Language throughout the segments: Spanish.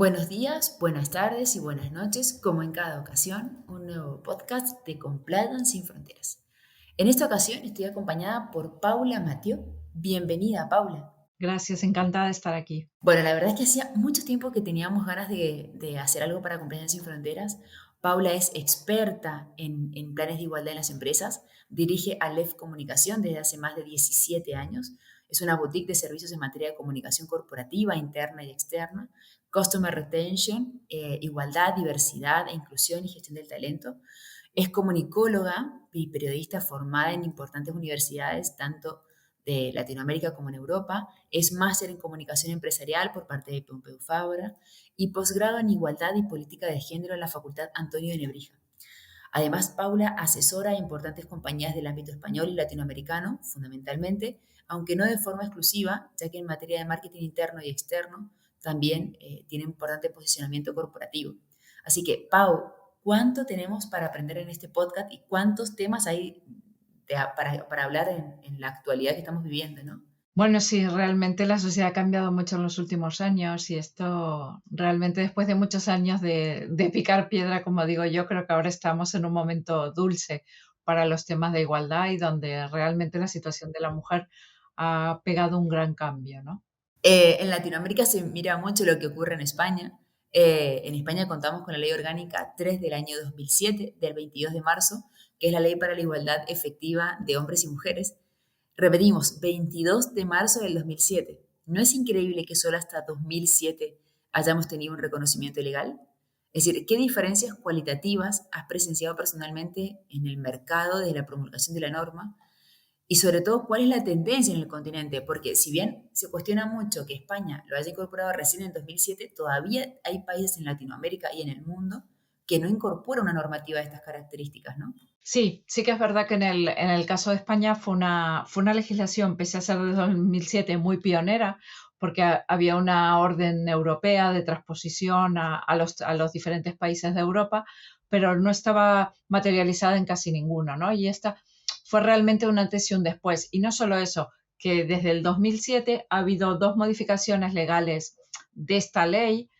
Buenos días, buenas tardes y buenas noches, como en cada ocasión, un nuevo podcast de Compliance sin Fronteras. En esta ocasión estoy acompañada por Paula Mathieu. Bienvenida, Paula. Gracias, encantada de estar aquí. Bueno, la verdad es que hacía mucho tiempo que teníamos ganas de hacer algo para Compliance sin Fronteras. Paula es experta en planes de igualdad en las empresas, dirige Aleph Comunicación desde hace más de 17 años, es una boutique de servicios en materia de comunicación corporativa, interna y externa, Customer Retention, igualdad, diversidad e inclusión y gestión del talento. Es comunicóloga y periodista formada en importantes universidades, tanto de Latinoamérica como en Europa. Es máster en comunicación empresarial por parte de Pompeu Fabra y posgrado en igualdad y política de género en la Facultad Antonio de Nebrija. Además, Paula asesora a importantes compañías del ámbito español y latinoamericano, fundamentalmente, aunque no de forma exclusiva, ya que en materia de marketing interno y externo también tiene un importante posicionamiento corporativo. Así que, Pau, ¿cuánto tenemos para aprender en este podcast y cuántos temas hay para hablar en la actualidad que estamos viviendo, ¿no? Bueno, sí, realmente la sociedad ha cambiado mucho en los últimos años y esto realmente después de muchos años de picar piedra, como digo yo, creo que ahora estamos en un momento dulce para los temas de igualdad y donde realmente la situación de la mujer ha pegado un gran cambio, ¿no? En Latinoamérica se mira mucho lo que ocurre en España. En España contamos con la Ley Orgánica 3 del año 2007, del 22 de marzo, que es la Ley para la Igualdad Efectiva de Hombres y Mujeres. Repetimos, 22 de marzo del 2007. ¿No es increíble que solo hasta 2007 hayamos tenido un reconocimiento legal? Es decir, ¿qué diferencias cualitativas has presenciado personalmente en el mercado desde la promulgación de la norma? Y sobre todo, ¿cuál es la tendencia en el continente? Porque si bien se cuestiona mucho que España lo haya incorporado recién en 2007, todavía hay países en Latinoamérica y en el mundo que no incorporan una normativa de estas características, ¿no? Sí, sí que es verdad que en el caso de España fue una legislación, pese a ser de 2007, muy pionera, porque había una orden europea de transposición a los diferentes países de Europa, pero no estaba materializada en casi ninguno, ¿no? Y esta fue realmente un antes y un después. Y no solo eso, que desde el 2007 ha habido dos modificaciones legales de esta ley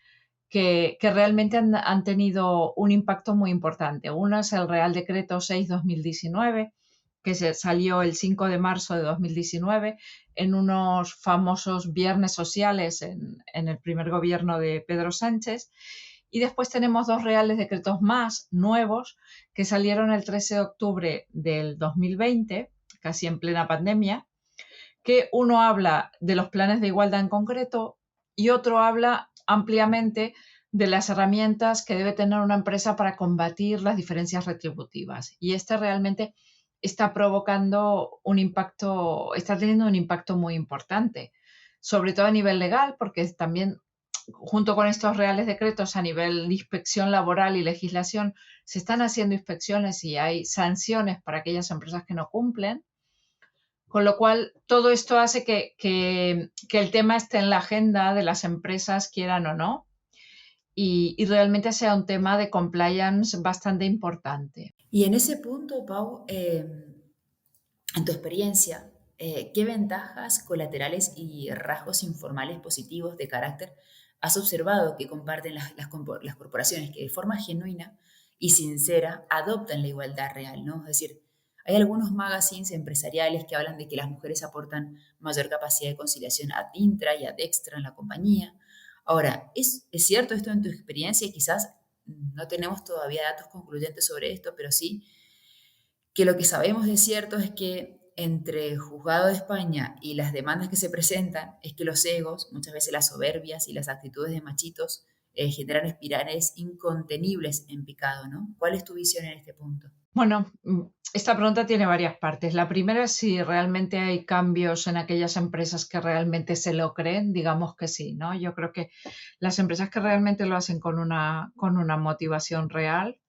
que realmente han tenido un impacto muy importante. Uno es el Real Decreto 6/2019, que salió el 5 de marzo de 2019 en unos famosos viernes sociales en el primer gobierno de Pedro Sánchez. Y después tenemos dos reales decretos más nuevos que salieron el 13 de octubre del 2020, casi en plena pandemia, que uno habla de los planes de igualdad en concreto y otro habla ampliamente de las herramientas que debe tener una empresa para combatir las diferencias retributivas. Y este realmente está provocando un impacto, está teniendo un impacto muy importante, sobre todo a nivel legal, porque también junto con estos reales decretos a nivel de inspección laboral y legislación se están haciendo inspecciones y hay sanciones para aquellas empresas que no cumplen, con lo cual, todo esto hace que el tema esté en la agenda de las empresas, quieran o no, y realmente sea un tema de compliance bastante importante. Y en ese punto, Pau, en tu experiencia, ¿qué ventajas colaterales y rasgos informales positivos de carácter has observado que comparten las corporaciones que de forma genuina y sincera adoptan la igualdad real, ¿no? Es decir, hay algunos magazines empresariales que hablan de que las mujeres aportan mayor capacidad de conciliación ad intra y ad extra en la compañía. Ahora, ¿es cierto esto en tu experiencia? Quizás no tenemos todavía datos concluyentes sobre esto, pero sí que lo que sabemos de cierto es que entre el juzgado de España y las demandas que se presentan es que los egos, muchas veces las soberbias y las actitudes de machitos, generan espirales incontenibles en picado, ¿no? ¿Cuál es tu visión en este punto? Bueno, esta pregunta tiene varias partes. La primera es si realmente hay cambios en aquellas empresas que realmente se lo creen, digamos que sí, ¿no? Yo creo que las empresas que realmente lo hacen con una motivación real,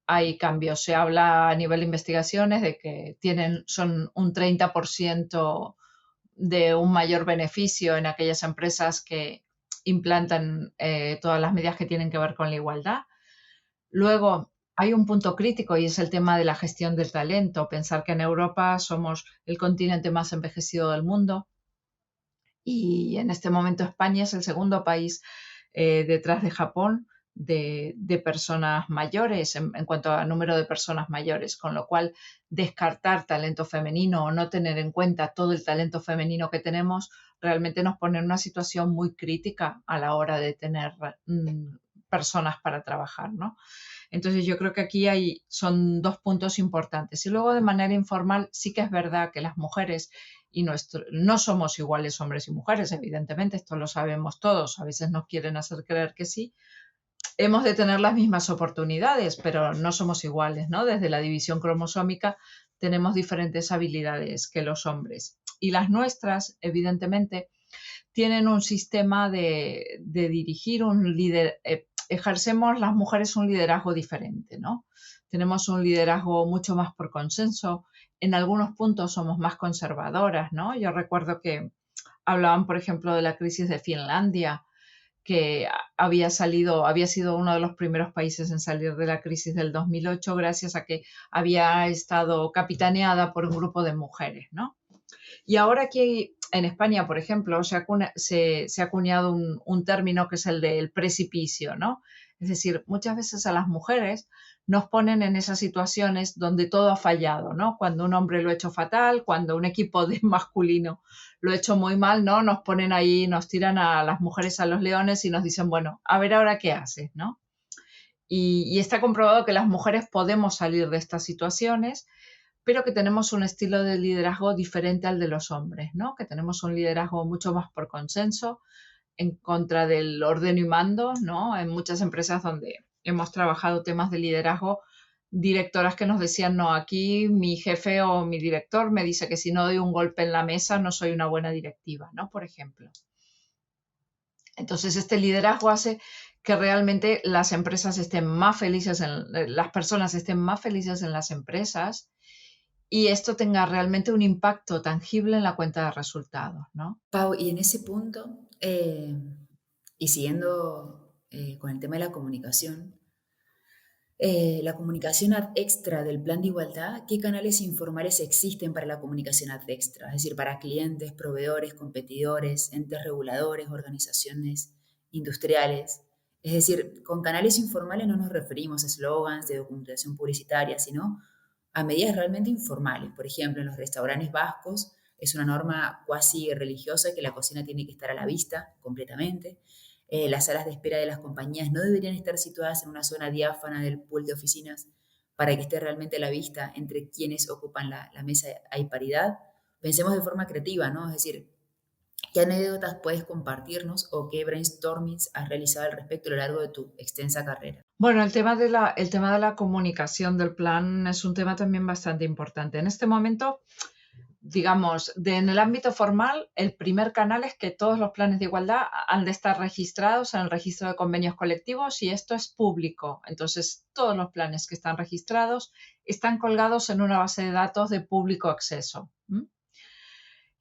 hay cambios. Se habla a nivel de investigaciones de que son un 30% de un mayor beneficio en aquellas empresas que implantan todas las medidas que tienen que ver con la igualdad. Luego, hay un punto crítico y es el tema de la gestión del talento. Pensar que en Europa somos el continente más envejecido del mundo y en este momento España es el segundo país detrás de Japón de personas mayores en cuanto a número de personas mayores, con lo cual descartar talento femenino o no tener en cuenta todo el talento femenino que tenemos realmente nos pone en una situación muy crítica a la hora de tener personas para trabajar, ¿no? Entonces yo creo que aquí son dos puntos importantes. Y luego de manera informal sí que es verdad que las mujeres no somos iguales hombres y mujeres, evidentemente, esto lo sabemos todos, a veces nos quieren hacer creer que sí. Hemos de tener las mismas oportunidades, pero no somos iguales, ¿no? Desde la división cromosómica tenemos diferentes habilidades que los hombres. Y las nuestras, evidentemente, tienen un sistema de dirigir un líder, ejercemos las mujeres un liderazgo diferente, ¿no? Tenemos un liderazgo mucho más por consenso, en algunos puntos somos más conservadoras, ¿no? Yo recuerdo que hablaban, por ejemplo, de la crisis de Finlandia, que había sido uno de los primeros países en salir de la crisis del 2008 gracias a que había estado capitaneada por un grupo de mujeres, ¿no? Y ahora aquí en España, por ejemplo, se ha acuñado un término que es el del precipicio, ¿no? Es decir, muchas veces a las mujeres nos ponen en esas situaciones donde todo ha fallado, ¿no? Cuando un hombre lo ha hecho fatal, cuando un equipo de masculino lo ha hecho muy mal, ¿no? Nos ponen ahí, nos tiran a las mujeres a los leones y nos dicen, bueno, a ver ahora qué haces, ¿no? Y está comprobado que las mujeres podemos salir de estas situaciones, pero que tenemos un estilo de liderazgo diferente al de los hombres, ¿no? Que tenemos un liderazgo mucho más por consenso, en contra del orden y mando, ¿no? En muchas empresas donde hemos trabajado temas de liderazgo, directoras que nos decían, no, aquí mi jefe o mi director me dice que si no doy un golpe en la mesa no soy una buena directiva, ¿no? Por ejemplo. Entonces, este liderazgo hace que realmente las empresas estén más felices, las personas estén más felices en las empresas y esto tenga realmente un impacto tangible en la cuenta de resultados, ¿no? Pau, y en ese punto, y siguiendo con el tema de la comunicación ad extra del plan de igualdad, ¿qué canales informales existen para la comunicación ad extra? Es decir, para clientes, proveedores, competidores, entes reguladores, organizaciones industriales. Es decir, con canales informales no nos referimos a eslogans de documentación publicitaria, sino a medidas realmente informales. Por ejemplo, en los restaurantes vascos es una norma cuasi religiosa que la cocina tiene que estar a la vista completamente. Las salas de espera de las compañías no deberían estar situadas en una zona diáfana del pool de oficinas para que esté realmente a la vista entre quienes ocupan la mesa hay paridad. Pensemos de forma creativa, ¿no? Es decir, ¿qué anécdotas puedes compartirnos o qué brainstormings has realizado al respecto a lo largo de tu extensa carrera? Bueno, el tema de la comunicación del plan es un tema también bastante importante. En este momento, digamos, en el ámbito formal, el primer canal es que todos los planes de igualdad han de estar registrados en el registro de convenios colectivos y esto es público. Entonces, todos los planes que están registrados están colgados en una base de datos de público acceso.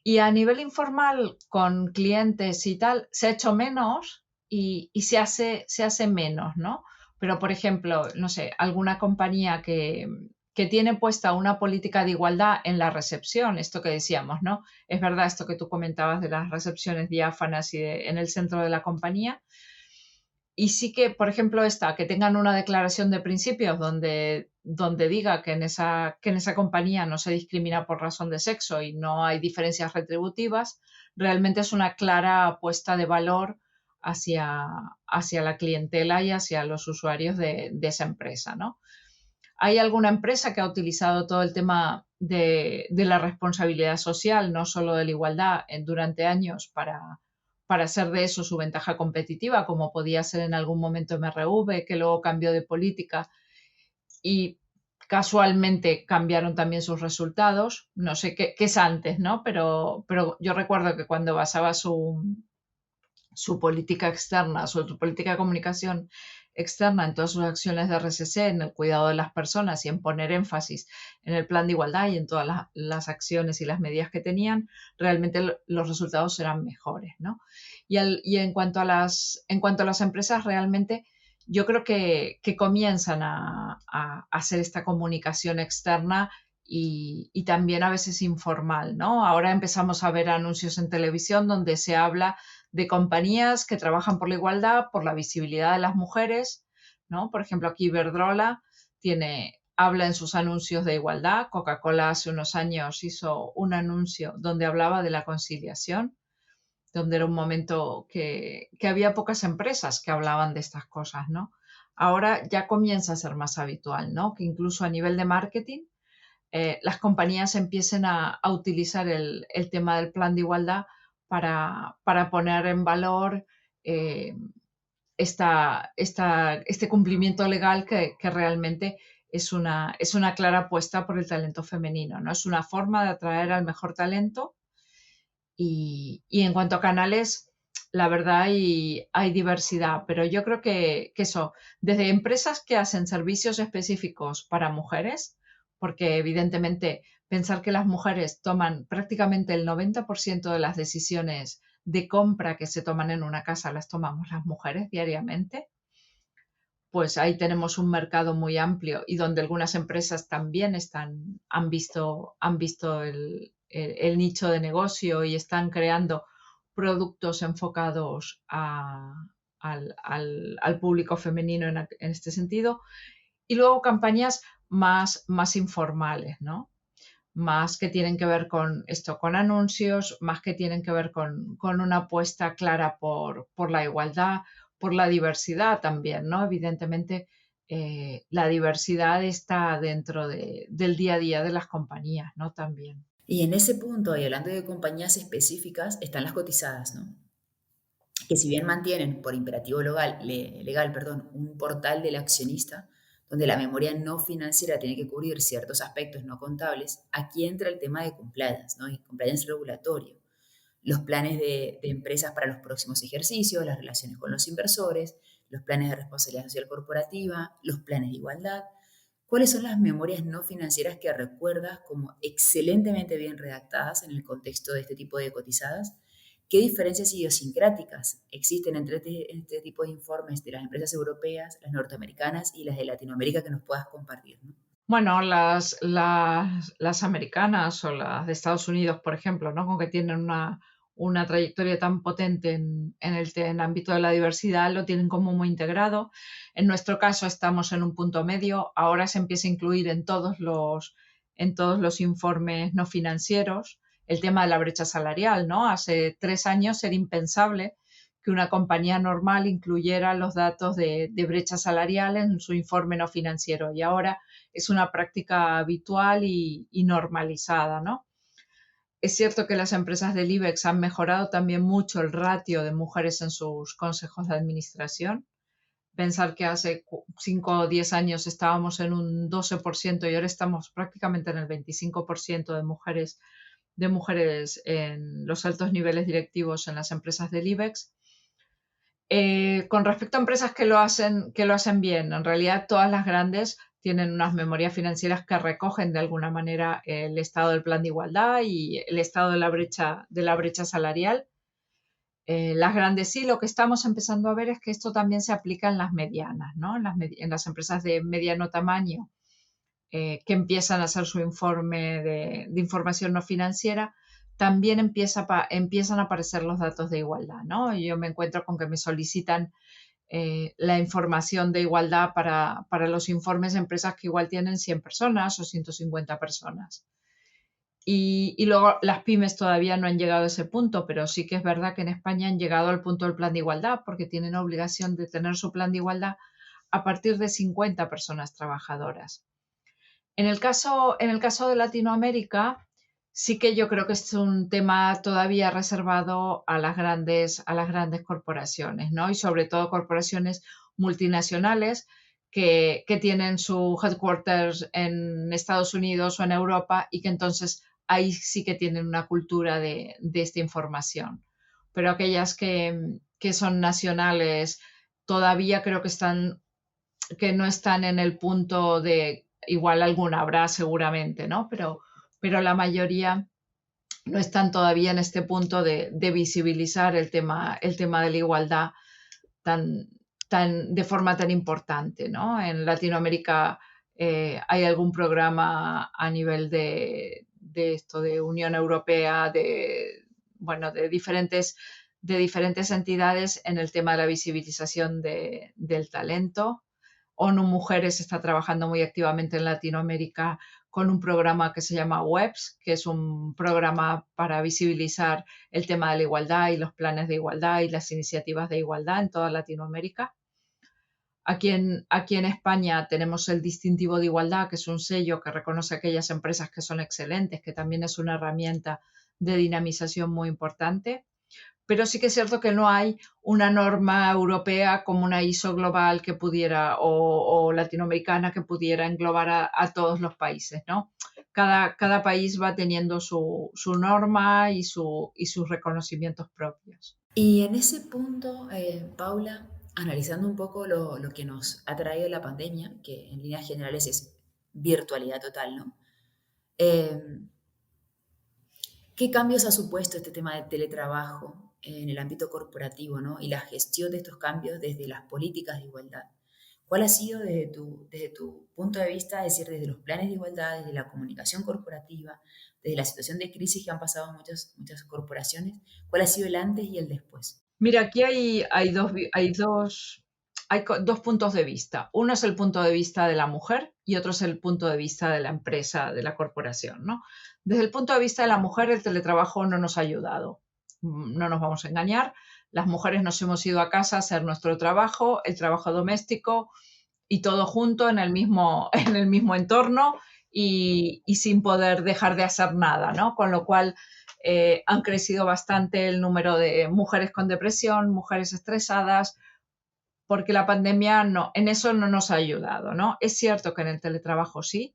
Y a nivel informal, con clientes y tal, se ha hecho menos y se hace menos, ¿no? Pero, por ejemplo, no sé, alguna compañía que tiene puesta una política de igualdad en la recepción, esto que decíamos, ¿no? Es verdad esto que tú comentabas de las recepciones diáfanas y en el centro de la compañía. Y sí que, por ejemplo, que tengan una declaración de principios donde diga que en esa compañía no se discrimina por razón de sexo y no hay diferencias retributivas, realmente es una clara apuesta de valor hacia la clientela y hacia los usuarios de esa empresa, ¿no? Hay alguna empresa que ha utilizado todo el tema de la responsabilidad social, no solo de la igualdad, durante años para hacer de eso su ventaja competitiva, como podía ser en algún momento MRV, que luego cambió de política y casualmente cambiaron también sus resultados. No sé qué es antes, ¿no? Pero yo recuerdo que cuando basaba su política externa, su política de comunicación externa en todas sus acciones de RSC, en el cuidado de las personas y en poner énfasis en el plan de igualdad y en todas las acciones y las medidas que tenían, realmente los resultados eran mejores, ¿no? Y en cuanto a las empresas, realmente yo creo que comienzan a hacer esta comunicación externa y también a veces informal, ¿no? Ahora empezamos a ver anuncios en televisión donde se habla de compañías que trabajan por la igualdad, por la visibilidad de las mujeres, ¿no? Por ejemplo, aquí Iberdrola habla en sus anuncios de igualdad. Coca-Cola hace unos años hizo un anuncio donde hablaba de la conciliación, donde era un momento que había pocas empresas que hablaban de estas cosas, ¿no? Ahora ya comienza a ser más habitual, ¿no? Que incluso a nivel de marketing las compañías empiecen a utilizar el tema del plan de igualdad para poner en valor eh, este cumplimiento legal que realmente es una clara apuesta por el talento femenino, ¿no? Es una forma de atraer al mejor talento y en cuanto a canales, la verdad hay diversidad, pero yo creo que eso, desde empresas que hacen servicios específicos para mujeres, porque evidentemente pensar que las mujeres toman prácticamente el 90% de las decisiones de compra que se toman en una casa las tomamos las mujeres diariamente, pues ahí tenemos un mercado muy amplio y donde algunas empresas también han visto el nicho de negocio y están creando productos enfocados al público femenino en este sentido. Y luego campañas más informales, ¿no? Más que tienen que ver con esto, con anuncios, más que tienen que ver con una apuesta clara por la igualdad, por la diversidad también, ¿no? Evidentemente, la diversidad está dentro del día a día de las compañías, ¿no? También. Y en ese punto, y hablando de compañías específicas, están las cotizadas, ¿no? Que si bien mantienen por imperativo legal, perdón, un portal del accionista, donde la memoria no financiera tiene que cubrir ciertos aspectos no contables, aquí entra el tema de compliance, ¿no? Y compliance regulatorio, los planes de empresas para los próximos ejercicios, las relaciones con los inversores, los planes de responsabilidad social corporativa, los planes de igualdad. ¿Cuáles son las memorias no financieras que recuerdas como excelentemente bien redactadas en el contexto de este tipo de cotizadas? ¿Qué diferencias idiosincráticas existen entre este tipo de informes de las empresas europeas, las norteamericanas y las de Latinoamérica que nos puedas compartir, ¿no? Bueno, las americanas o las de Estados Unidos, por ejemplo, ¿no? Con que tienen una trayectoria tan potente en el ámbito de la diversidad, lo tienen como muy integrado. En nuestro caso estamos en un punto medio. Ahora se empieza a incluir en todos los informes no financieros el tema de la brecha salarial, ¿no? Hace 3 años era impensable que una compañía normal incluyera los datos de brecha salarial en su informe no financiero y ahora es una práctica habitual y normalizada, ¿no? Es cierto que las empresas del IBEX han mejorado también mucho el ratio de mujeres en sus consejos de administración. Pensar que hace 5 o 10 años estábamos en un 12% y ahora estamos prácticamente en el 25% de mujeres en los altos niveles directivos en las empresas del IBEX. Con respecto a empresas que lo hacen bien, en realidad todas las grandes tienen unas memorias financieras que recogen de alguna manera el estado del plan de igualdad y el estado de la brecha salarial. Las grandes sí, lo que estamos empezando a ver es que esto también se aplica en las medianas, ¿no? En las empresas de mediano tamaño que empiezan a hacer su informe de información no financiera, también empiezan a aparecer los datos de igualdad, ¿no? Y yo me encuentro con que me solicitan la información de igualdad para los informes de empresas que igual tienen 100 personas o 150 personas. Y luego las pymes todavía no han llegado a ese punto, pero sí que es verdad que en España han llegado al punto del plan de igualdad porque tienen obligación de tener su plan de igualdad a partir de 50 personas trabajadoras. En el caso de Latinoamérica, sí que yo creo que es un tema todavía reservado a las grandes corporaciones, ¿no? Y sobre todo corporaciones multinacionales que tienen su headquarters en Estados Unidos o en Europa y que entonces ahí sí que tienen una cultura de esta información. Pero aquellas que son nacionales todavía creo que no están en el punto de, igual alguna habrá seguramente, ¿no? Pero la mayoría no están todavía en este punto de visibilizar el tema de la igualdad tan, de forma tan importante, ¿no? En Latinoamérica hay algún programa a nivel de esto, de Unión Europea, bueno, de de diferentes entidades en el tema de la visibilización del talento. ONU Mujeres está trabajando muy activamente en Latinoamérica con un programa que se llama WEBS, que es un programa para visibilizar el tema de la igualdad y los planes de igualdad y las iniciativas de igualdad en toda Latinoamérica. Aquí en España tenemos el distintivo de igualdad, que es un sello que reconoce a aquellas empresas que son excelentes, que también es una herramienta de dinamización muy importante. Pero sí que es cierto que no hay una norma europea como una ISO global que pudiera, o latinoamericana que pudiera englobar a todos los países, ¿no? Cada país va teniendo su norma y sus reconocimientos propios. Y en ese punto, Paula, analizando un poco lo que nos ha traído la pandemia, que en líneas generales es virtualidad total, ¿no? Eh, ¿Qué cambios ha supuesto este tema del teletrabajo en el ámbito corporativo, ¿no? Y la gestión de estos cambios desde las políticas de igualdad? ¿Cuál ha sido desde tu punto de vista, es decir, desde los planes de igualdad, desde la comunicación corporativa, desde la situación de crisis que han pasado muchas corporaciones? ¿Cuál ha sido el antes y el después? Mira, aquí hay dos puntos de vista. Uno es el punto de vista de la mujer y otro es el punto de vista de la empresa, de la corporación, ¿no? Desde el punto de vista de la mujer, el teletrabajo no nos ha ayudado. No nos vamos a engañar. Las mujeres nos hemos ido a casa a hacer nuestro trabajo, el trabajo doméstico y todo junto en el mismo, en el mismo entorno y sin poder dejar de hacer nada, ¿no? Con lo cual han crecido bastante el número de mujeres con depresión, mujeres estresadas, porque la pandemia no, en eso no nos ha ayudado, ¿no? Es cierto que en el teletrabajo sí,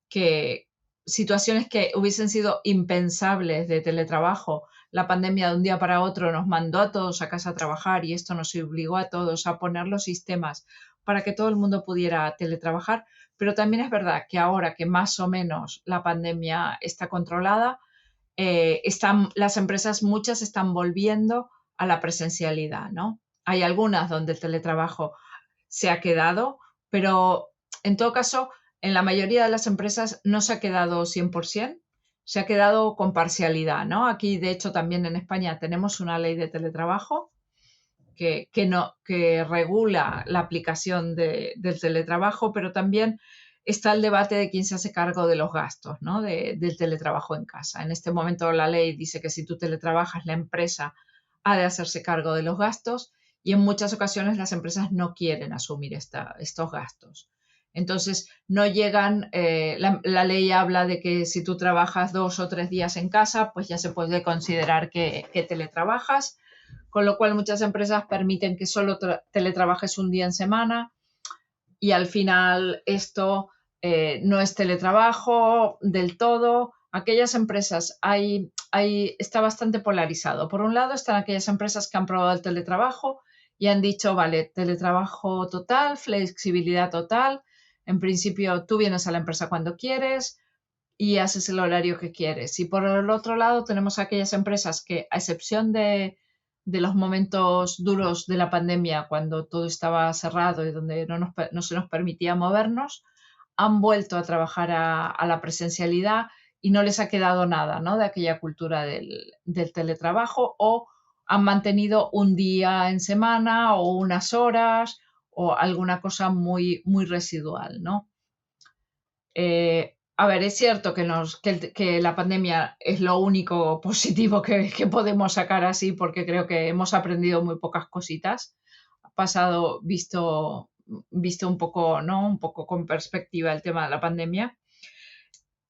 que situaciones que hubiesen sido impensables de teletrabajo, la pandemia de un día para otro nos mandó a todos a casa a trabajar y esto nos obligó a todos a poner los sistemas para que todo el mundo pudiera teletrabajar, pero también es verdad que ahora que más o menos la pandemia está controlada, las empresas muchas están volviendo a la presencialidad, ¿no? Hay algunas donde el teletrabajo se ha quedado, pero en todo caso, en la mayoría de las empresas no se ha quedado 100%, se ha quedado con parcialidad, ¿no? Aquí, de hecho, también en España tenemos una ley de teletrabajo que regula la aplicación del teletrabajo, pero también está el debate de quién se hace cargo de los gastos, ¿no? Del teletrabajo en casa. En este momento la ley dice que si tú teletrabajas, la empresa ha de hacerse cargo de los gastos y en muchas ocasiones las empresas no quieren asumir estos gastos. Entonces, no llegan, la ley habla de que si tú trabajas 2 o 3 días en casa, pues ya se puede considerar que teletrabajas, con lo cual muchas empresas permiten que solo teletrabajes un día en semana y al final esto no es teletrabajo del todo. Aquellas empresas, está bastante polarizado. Por un lado están aquellas empresas que han probado el teletrabajo y han dicho, vale, teletrabajo total, flexibilidad total. En principio tú vienes a la empresa cuando quieres y haces el horario que quieres. Y por el otro lado tenemos aquellas empresas que, a excepción de los momentos duros de la pandemia, cuando todo estaba cerrado y donde no se nos permitía movernos, han vuelto a trabajar a la presencialidad y no les ha quedado nada, ¿no? De aquella cultura del teletrabajo, o han mantenido un día en semana o unas horas o alguna cosa muy, muy residual, ¿no? A ver, es cierto que la pandemia es lo único positivo que podemos sacar así, porque creo que hemos aprendido muy pocas cositas. Ha pasado, visto un poco, ¿no? Un poco con perspectiva el tema de la pandemia.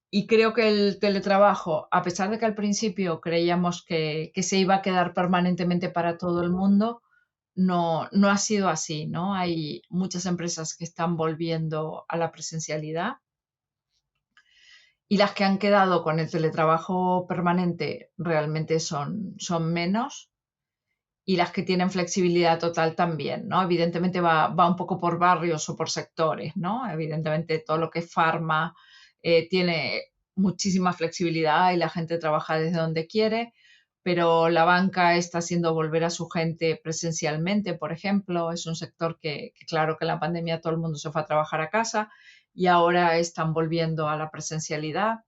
Y creo que el teletrabajo, a pesar de que al principio creíamos que se iba a quedar permanentemente para todo el mundo, no ha sido así, ¿no? Hay muchas empresas que están volviendo a la presencialidad y las que han quedado con el teletrabajo permanente realmente son menos, y las que tienen flexibilidad total también, ¿no? Evidentemente va un poco por barrios o por sectores, ¿no? Evidentemente todo lo que es farma tiene muchísima flexibilidad y la gente trabaja desde donde quiere, pero la banca está haciendo volver a su gente presencialmente, por ejemplo. Es un sector que claro que en la pandemia todo el mundo se fue a trabajar a casa y ahora están volviendo a la presencialidad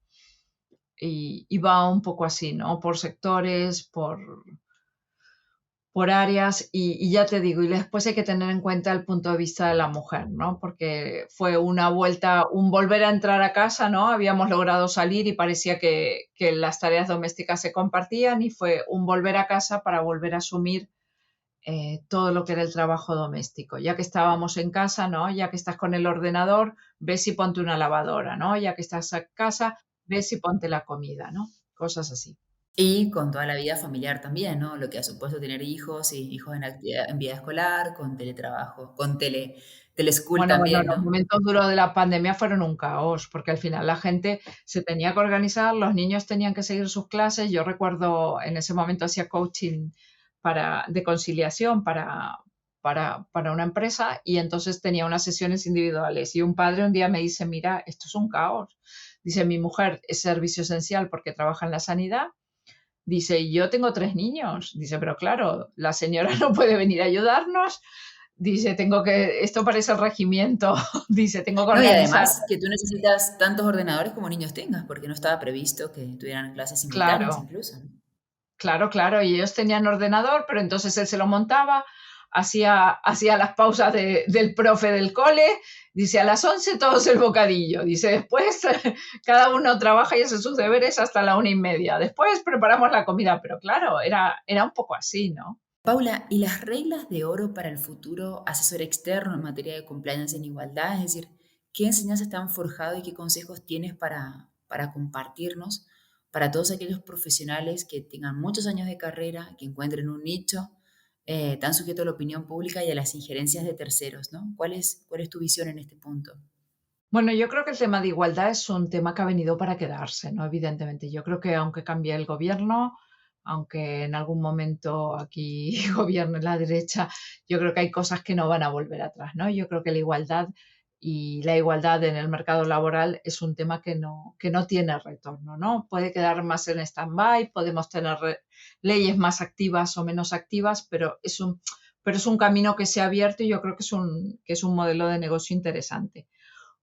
y va un poco así, ¿no? Por sectores, por áreas y ya te digo, y después hay que tener en cuenta el punto de vista de la mujer, ¿no? Porque fue una vuelta, un volver a entrar a casa, ¿no? Habíamos logrado salir y parecía que las tareas domésticas se compartían y fue un volver a casa para volver a asumir todo lo que era el trabajo doméstico. Ya que estábamos en casa, ¿no? Ya que estás con el ordenador, ves y ponte una lavadora, ¿no? Ya que estás en casa, ves y ponte la comida, ¿no? Cosas así. Y con toda la vida familiar también, ¿no? Lo que ha supuesto tener hijos y hijos en actividad, en vida escolar, con teletrabajo, con teleschool Bueno, también, los ¿no? momentos duros de la pandemia fueron un caos, porque al final la gente se tenía que organizar, los niños tenían que seguir sus clases. Yo recuerdo en ese momento hacía coaching de conciliación para una empresa y entonces tenía unas sesiones individuales. Y un padre un día me dice, mira, esto es un caos. Dice, mi mujer es servicio esencial porque trabaja en la sanidad. Dice, y yo tengo 3 niños. Dice, pero claro, la señora no puede venir a ayudarnos. Dice, esto parece el regimiento. Dice, tengo que No, y organizar. además que tú necesitas tantos ordenadores como niños tengas, porque no estaba previsto que tuvieran clases simultáneas Claro, incluso, ¿no? claro, claro. Y ellos tenían ordenador, pero entonces él se lo montaba, hacía las pausas del profe del cole. Dice, a las 11 todos el bocadillo. Dice, después cada uno trabaja y hace sus deberes hasta la 1:30. Después preparamos la comida. Pero claro, era un poco así, ¿no? Paula, ¿y las reglas de oro para el futuro asesor externo en materia de compliance en igualdad? Es decir, ¿qué enseñanzas te han forjado y qué consejos tienes para compartirnos para todos aquellos profesionales que tengan muchos años de carrera, que encuentren un nicho tan sujeto a la opinión pública y a las injerencias de terceros, ¿no? ¿Cuál es tu visión en este punto? Bueno, yo creo que el tema de igualdad es un tema que ha venido para quedarse, ¿no? Evidentemente. Yo creo que aunque cambie el gobierno, aunque en algún momento aquí gobierne la derecha, yo creo que hay cosas que no van a volver atrás, ¿no? Yo creo que la igualdad en el mercado laboral es un tema que no tiene retorno, ¿no? Puede quedar más en stand-by, podemos tener leyes más activas o menos activas, pero es un camino que se ha abierto y yo creo que es un modelo de negocio interesante.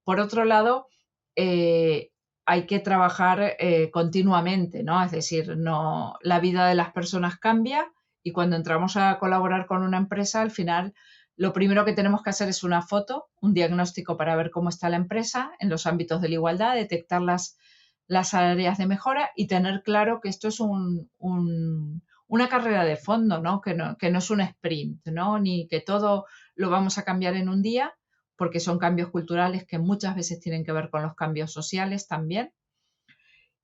Por otro lado, eh, hay que trabajar continuamente, ¿no? Es decir, no, la vida de las personas cambia y cuando entramos a colaborar con una empresa, al final lo primero que tenemos que hacer es una foto, un diagnóstico para ver cómo está la empresa en los ámbitos de la igualdad, detectar las áreas de mejora y tener claro que esto es una carrera de fondo, ¿no? Que no es un sprint, ¿no? Ni que todo lo vamos a cambiar en un día, porque son cambios culturales que muchas veces tienen que ver con los cambios sociales también.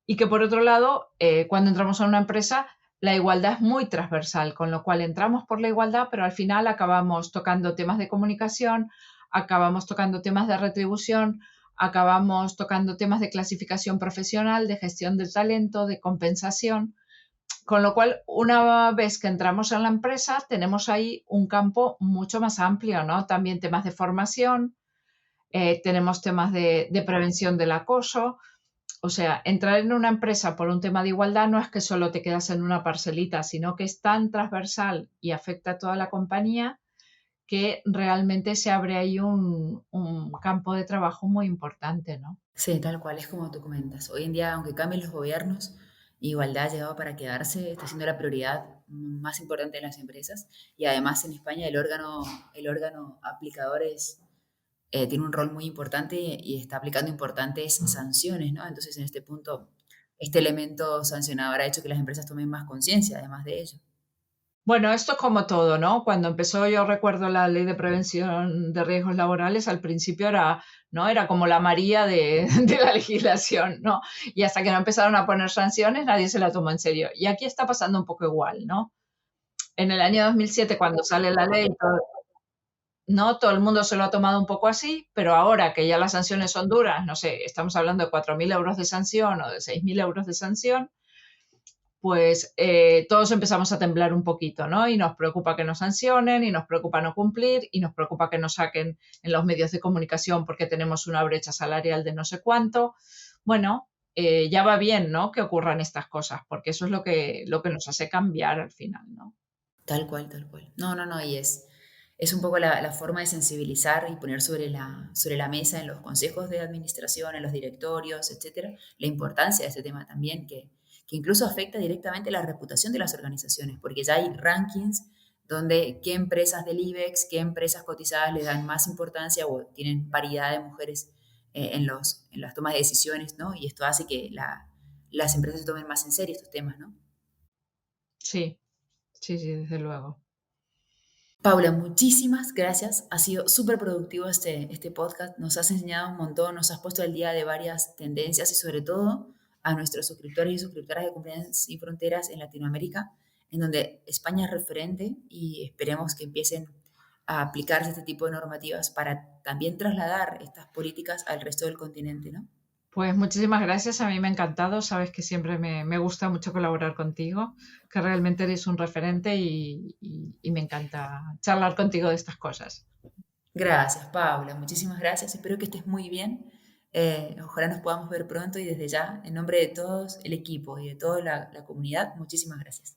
Y que por otro lado, cuando entramos a una empresa, la igualdad es muy transversal, con lo cual entramos por la igualdad, pero al final acabamos tocando temas de comunicación, acabamos tocando temas de retribución, acabamos tocando temas de clasificación profesional, de gestión del talento, de compensación. Con lo cual, una vez que entramos en la empresa, tenemos ahí un campo mucho más amplio, ¿no? También temas de formación, tenemos temas de prevención del acoso. O sea, entrar en una empresa por un tema de igualdad no es que solo te quedas en una parcelita, sino que es tan transversal y afecta a toda la compañía que realmente se abre ahí un campo de trabajo muy importante, ¿no? Sí, tal cual, es como tú comentas. Hoy en día, aunque cambien los gobiernos, igualdad ha llegado para quedarse, está siendo la prioridad más importante de las empresas. Y además en España el órgano aplicador tiene un rol muy importante y está aplicando importantes sanciones, ¿no? Entonces, en este punto, este elemento sancionador ha hecho que las empresas tomen más conciencia, además de ello. Bueno, esto es como todo, ¿no? Cuando empezó, yo recuerdo la ley de prevención de riesgos laborales, al principio ¿no? Era como la María de la legislación, ¿no? Y hasta que no empezaron a poner sanciones, nadie se la tomó en serio. Y aquí está pasando un poco igual, ¿no? En el año 2007, cuando sale la ley, no todo el mundo se lo ha tomado un poco así, pero ahora que ya las sanciones son duras, no sé, estamos hablando de 4.000 euros de sanción o de 6.000 euros de sanción, pues todos empezamos a temblar un poquito, ¿no? Y nos preocupa que nos sancionen, y nos preocupa no cumplir, y nos preocupa que nos saquen en los medios de comunicación porque tenemos una brecha salarial de no sé cuánto. Bueno, ya va bien, ¿no? Que ocurran estas cosas, porque eso es lo que nos hace cambiar al final, ¿no? Tal cual, tal cual. No, no, no, y es un poco la forma de sensibilizar y poner sobre la mesa en los consejos de administración, en los directorios, etcétera, la importancia de este tema también, que incluso afecta directamente la reputación de las organizaciones, porque ya hay rankings donde qué empresas del IBEX, qué empresas cotizadas le dan más importancia o tienen paridad de mujeres en las tomas de decisiones, ¿no? Y esto hace que las empresas se tomen más en serio estos temas, ¿no? Sí, sí, sí, desde luego. Paula, muchísimas gracias. Ha sido súper productivo este podcast. Nos has enseñado un montón, nos has puesto al día de varias tendencias y sobre todo a nuestros suscriptores y suscriptoras de Cumpleaños Sin Fronteras en Latinoamérica, en donde España es referente y esperemos que empiecen a aplicarse este tipo de normativas para también trasladar estas políticas al resto del continente, ¿no? Pues muchísimas gracias, a mí me ha encantado, sabes que siempre me gusta mucho colaborar contigo, que realmente eres un referente y me encanta charlar contigo de estas cosas. Gracias, Paula. Muchísimas gracias. Espero que estés muy bien. Ojalá nos podamos ver pronto y desde ya, en nombre de todos el equipo y de toda la comunidad, muchísimas gracias.